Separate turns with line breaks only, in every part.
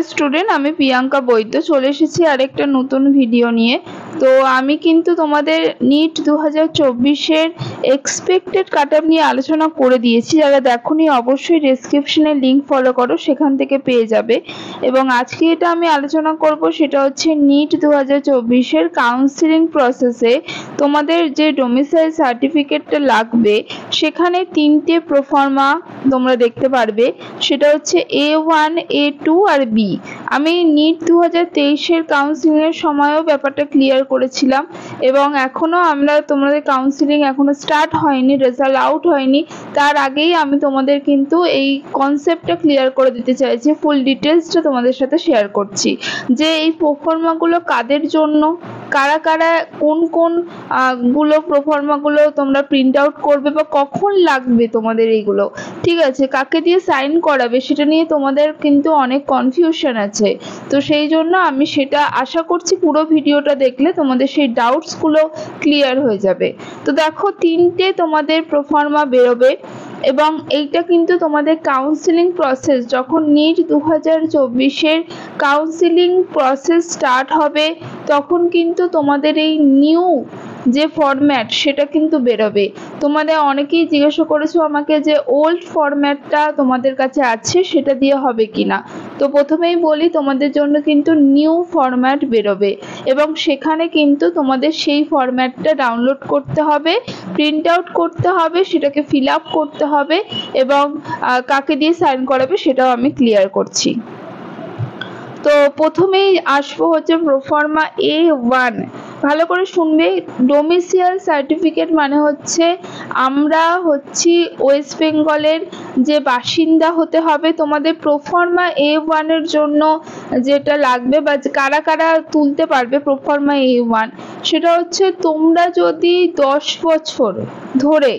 নমস্কার স্টুডেন্ট, আমি প্রিয়াঙ্কা বৈদ্য চলে এসেছি আরেকটা নতুন ভিডিও নিয়ে। তো আমি কিন্তু তোমাদের নিট 2024 এক্সপেক্টেড কাটআপ নিয়ে আলোচনা করে দিয়েছি। যারা দেখোনি অবশ্যই ডেসক্রিপশনে লিংক ফলো করো, সেখান থেকে পেয়ে যাবে। এবং আজকে এটা আমি আলোচনা করব সেটা হচ্ছে নিট 2024 কাউন্সিলিং প্রসেসে তোমাদের যে ডোমিসাইল সার্টিফিকেটটা লাগবে সেখানে তিনটে প্রোফর্মা তোমরা দেখতে পারবে। সেটা হচ্ছে A1, A2 আর B। আমি নিট 2023 কাউন্সিলিং এর সময়ও ব্যাপারটা ক্লিয়ার করেছিলাম এবং এখনো তোমাদের কাউন্সিলিং এখনো স্টার্ট হয়নি, রেজাল্ট আউট হয়নি, তার আগেই আমি তোমাদের কিন্তু এই কনসেপ্টটা ক্লিয়ার করে দিতে চাইছি। ফুল ডিটেলসটা তোমাদের সাথে শেয়ার করছি যে এই প্রোফর্মাগুলো কাদের জন্য, কারা কারা কোন কোন গুলো প্রোফর্মাগুলো তোমরা প্রিন্ট আউট করবে বা কখন লাগবে তোমাদের এইগুলো, ঠিক আছে, কাকে দিয়ে সাইন করাবে সেটা নিয়ে তোমাদের কিন্তু অনেক কনফিউশন আছে। তো সেই জন্য আমি সেটা আশা করছি পুরো ভিডিওটা দেখলে তোমাদের সেই ডাউটসগুলো ক্লিয়ার হয়ে যাবে। তো দেখো, তিনটে তোমাদের প্রোফর্মা বেরোবে এবং এইটা কিন্তু তোমাদের কাউন্সিলিং প্রসেস, যখন নিট 2024 কাউন্সিলিং প্রসেস স্টার্ট হবে তখন কিন্তু তোমাদের এই নিউ যে ফরম্যাট সেটা কিন্তু বেরোবে। তোমাদের অনেকেই জিজ্ঞাসা করেছো আমাকে যে ওল্ড ফরম্যাটটা তোমাদের কাছে আছে সেটা দিয়ে হবে কিনা। তো প্রথমেই বলি, তোমাদের জন্য কিন্তু নিউ ফরম্যাট বেরোবে এবং সেখানে কিন্তু তোমাদের সেই ফরম্যাটটা ডাউনলোড করতে হবে, প্রিন্ট আউট করতে হবে, সেটাকে ফিল আপ করতে হবে এবং কাকে দিয়ে সাইন করাবে সেটাও আমি ক্লিয়ার করছি। তো প্রথমেই আসবো হচ্ছে প্রোফর্মা A1। ভালো করে শুনবে। ডোমিসাইল সার্টিফিকেট মানে হচ্ছে আমরা হচ্ছি ওয়েস্ট বেঙ্গলের যে বাসিন্দা হতে হবে। তোমাদের প্রোফর্মা A1 এর জন্য যেটা লাগবে বা কারা কারা তুলতে পারবে প্রোফর্মা A1, সেটা হচ্ছে তোমরা যদি 10 বছর ধরে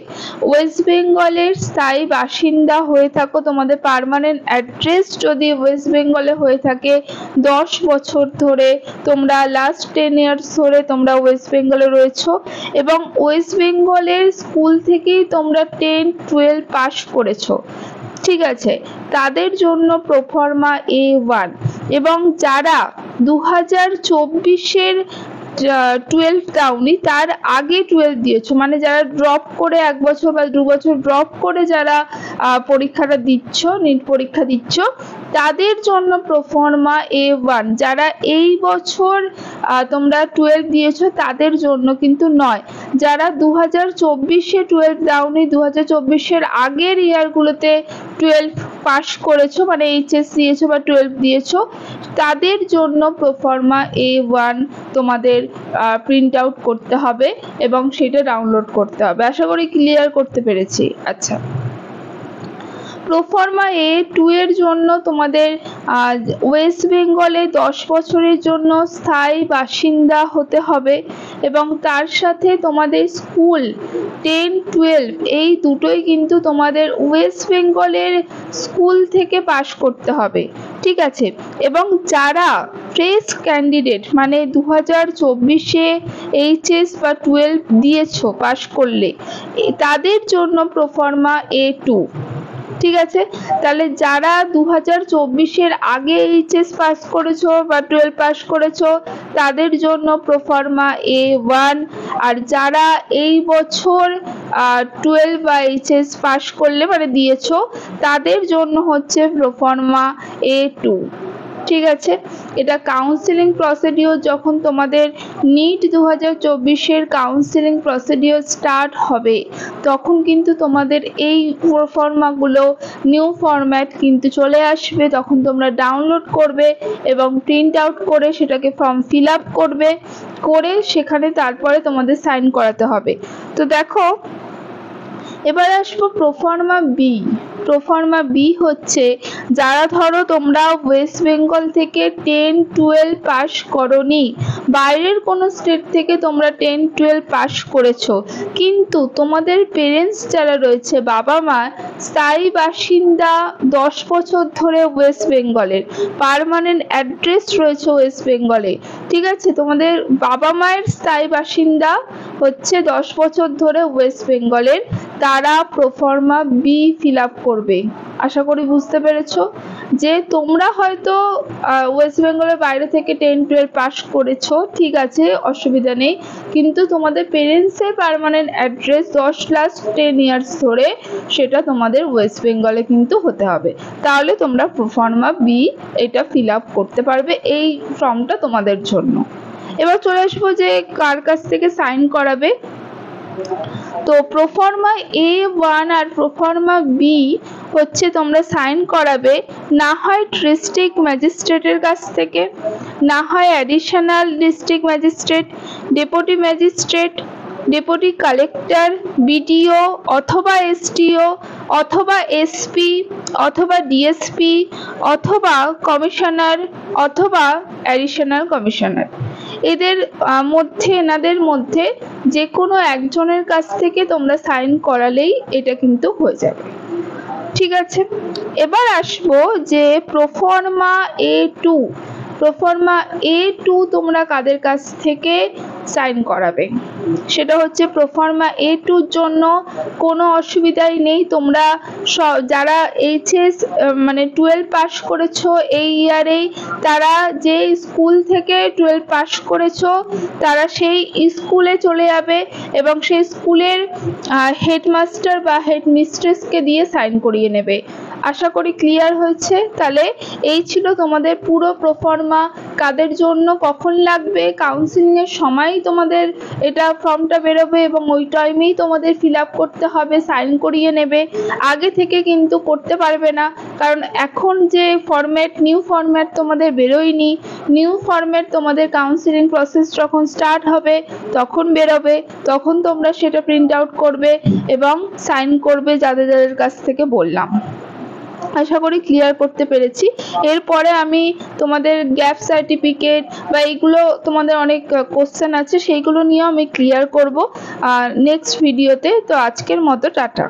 ওয়েস্ট বেঙ্গলের স্থায়ী বাসিন্দা হয়ে থাকো, তোমাদের পার্মানেন্ট অ্যাড্রেস যদি ওয়েস্ট বেঙ্গলে হয়ে থাকে, 10 বছর ধরে তোমরা লাস্ট 10 ইয়ার্স ধরে তোমরা ওয়েস্ট বেঙ্গলে রয়েছো এবং ওয়েস্ট বেঙ্গলের স্কুল থেকেই তোমরা 10-12 পাস করেছো, ঠিক আছে, তাদের জন্য প্রোফর্মা A1। এবং যারা 2024 12 দাওনি, তার আগে 12 দিয়েছো, মানে যারা ড্রপ করে 1 বছর বা 2 বছর ড্রপ করে যারা পরীক্ষাটা দিচ্ছ, নিট পরীক্ষা দিচ্ছ, তাদের জন্য প্রোফর্মা A1। যারা এই বছর তোমরা 12 দিয়েছো তাদের জন্য কিন্তু নয়। যারা 2024 12 দাওনি, 2024 আগের ইয়ারগুলোতে 12 পাস করেছো, মানে এইচএস দিয়েছো বা 12 দিয়েছো, তাদের জন্য প্রোফর্মা A1 তোমাদের প্রিন্ট আউট করতে হবে এবং সেটা ডাউনলোড করতে হবে। আশা করি ক্লিয়ার করতে পেরেছি। আচ্ছা, প্রোফর্মা A2 এর জন্য তোমাদের ওয়েস্ট বেঙ্গলে 10 বছরের জন্য স্থায়ী বাসিন্দা হতে হবে এবং তার সাথে তোমাদের স্কুল 10-12 এই দুটোই কিন্তু তোমাদের ওয়েস্ট বেঙ্গলের স্কুল থেকে পাস করতে হবে, ঠিক আছে। এবং যারা ফ্রেশ ক্যান্ডিডেট, মানে 2024 এইচএস বা 12 দিয়েছো পাস করলে, তাদের জন্য প্রোফর্মা A2, ঠিক আছে। তাহলে যারা 2024 আগে এইচএস পাস করেছো বা 12 পাস করেছো তাদের জন্য প্রোফর্মা A1, আর যারা এই বছর 12 বা এইচএস পাস করলে মানে দিয়েছো তাদের জন্য হচ্ছে প্রোফর্মা A2, ঠিক আছে। এটা কাউন্সিলিং প্রসিডিওর, যখন তোমাদের নিট 2024 কাউন্সিলিং প্রসিডিওর স্টার্ট হবে তখন কিন্তু তোমাদের এই প্রোফর্মাগুলো নিউ ফরম্যাট কিন্তু চলে আসবে। তখন তোমরা ডাউনলোড করবে এবং প্রিন্ট আউট করে সেটাকে ফর্ম ফিল আপ করবে, করে সেখানে তারপরে তোমাদের সাইন করাতে হবে। তো দেখো, এবার আসবো প্রোফর্মা বি। প্রোফর্মা বি হচ্ছে যারা ধরো তোমরা ওয়েস্ট বেঙ্গল থেকে 10-12 পাস করোনি, বাইরের কোনো স্টেট থেকে তোমরা 10-12 পাস করেছো, কিন্তু তোমাদের পেরেন্টস যারা রয়েছে, বাবা মা স্থায়ী বাসিন্দা 10 বছর ধরে ওয়েস্ট বেঙ্গলের, পার্মানেন্ট অ্যাড্রেস রয়েছে ওয়েস্ট বেঙ্গলে, ঠিক আছে। তোমাদের বাবা মায়ের স্থায়ী বাসিন্দা হচ্ছে 10 বছর ধরে ওয়েস্ট বেঙ্গলের, তারা প্রোফর্মা বি ফিল আপ করবে। আশা করি বুঝতে পেরেছো যে তোমরা হয়তো ওয়েস্ট বেঙ্গলের বাইরে থেকে 10-12 পাস করেছো, ঠিক আছে, অসুবিধা নেই, কিন্তু তোমাদের পেরেন্টসের পার্মানেন্ট অ্যাড্রেস 10 ইয়ার্স ধরে সেটা তোমাদের ওয়েস্ট বেঙ্গলে কিন্তু হতে হবে, তাহলে তোমরা প্রোফর্মা বি এটা ফিল আপ করতে পারবে। এই ফর্মটা তোমাদের জন্য। এবার চলে আসবো যে কার কাছ থেকে সাইন করাবে। তো প্রোফর্মা A1 আর প্রোফর্মা বি হচ্ছে তোমরা সাইন করাবে না হয় ডিস্ট্রিক্ট ম্যাজিস্ট্রেটের কাছ থেকে, না হয় additional district magistrate, deputy magistrate, deputy collector, BDO অথবা এসডিও অথবা এসপি অথবা ডিএসপি অথবা কমিশনার অথবা অ্যাডিশনাল কমিশনার। এনাদের মধ্যে যে কোনো একজনের কাছ থেকে তোমরা সাইন করালেই এটা কিন্তু হয়ে যাবে, ঠিক আছে। এবার আসবো যে প্রোফর্মা A2। প্রোফর্মা A2 তোমরা কাদের কাছ থেকে সাইন করাবে? সেটা হচ্ছে প্রোফর্মা A2-র জন্য কোনো অসুবিধাই নেই। তোমরা যারা এইচএস মানে 12 পাস করেছো এই ইয়ারেই, তারা যে স্কুল থেকে 12 পাস করেছো তারা সেই স্কুলে চলে যাবে এবং সেই স্কুলের হেডমাস্টার বা হেডমিস্ট্রেসকে দিয়ে সাইন করিয়ে নেবে। আশা করি ক্লিয়ার হয়েছে। তাহলে এই ছিল তোমাদের পুরো প্রোফর্মা। কাদের জন্য কখন লাগবে, কাউন্সিলিং এর সময়ই তোমাদের এটা ফর্মটা বেরোবে এবং ওই টাইমেই তোমাদের ফিল আপ করতে হবে, সাইন করিয়ে নেবে। আগে থেকে কিন্তু করতে পারবে না, কারণ এখন যে ফরম্যাট, নিউ ফরম্যাট তোমাদের বেরোয়নি। নিউ ফরম্যাট তোমাদের কাউন্সিলিং প্রসেস যখন স্টার্ট হবে তখন বেরোবে, তখন তোমরা সেটা প্রিন্ট আউট করবে এবং সাইন করবে যাদের যাদের কাছ থেকে বললাম। আশা করি ক্লিয়ার করতে পেরেছি। এরপরে আমি তোমাদের গ্যাপ সার্টিফিকেট বা এইগুলো তোমাদের অনেক কোশ্চেন আছে, সেইগুলো নিয়ে আমি ক্লিয়ার করব নেক্সট ভিডিওতে। তো আজকের মতো টাটা।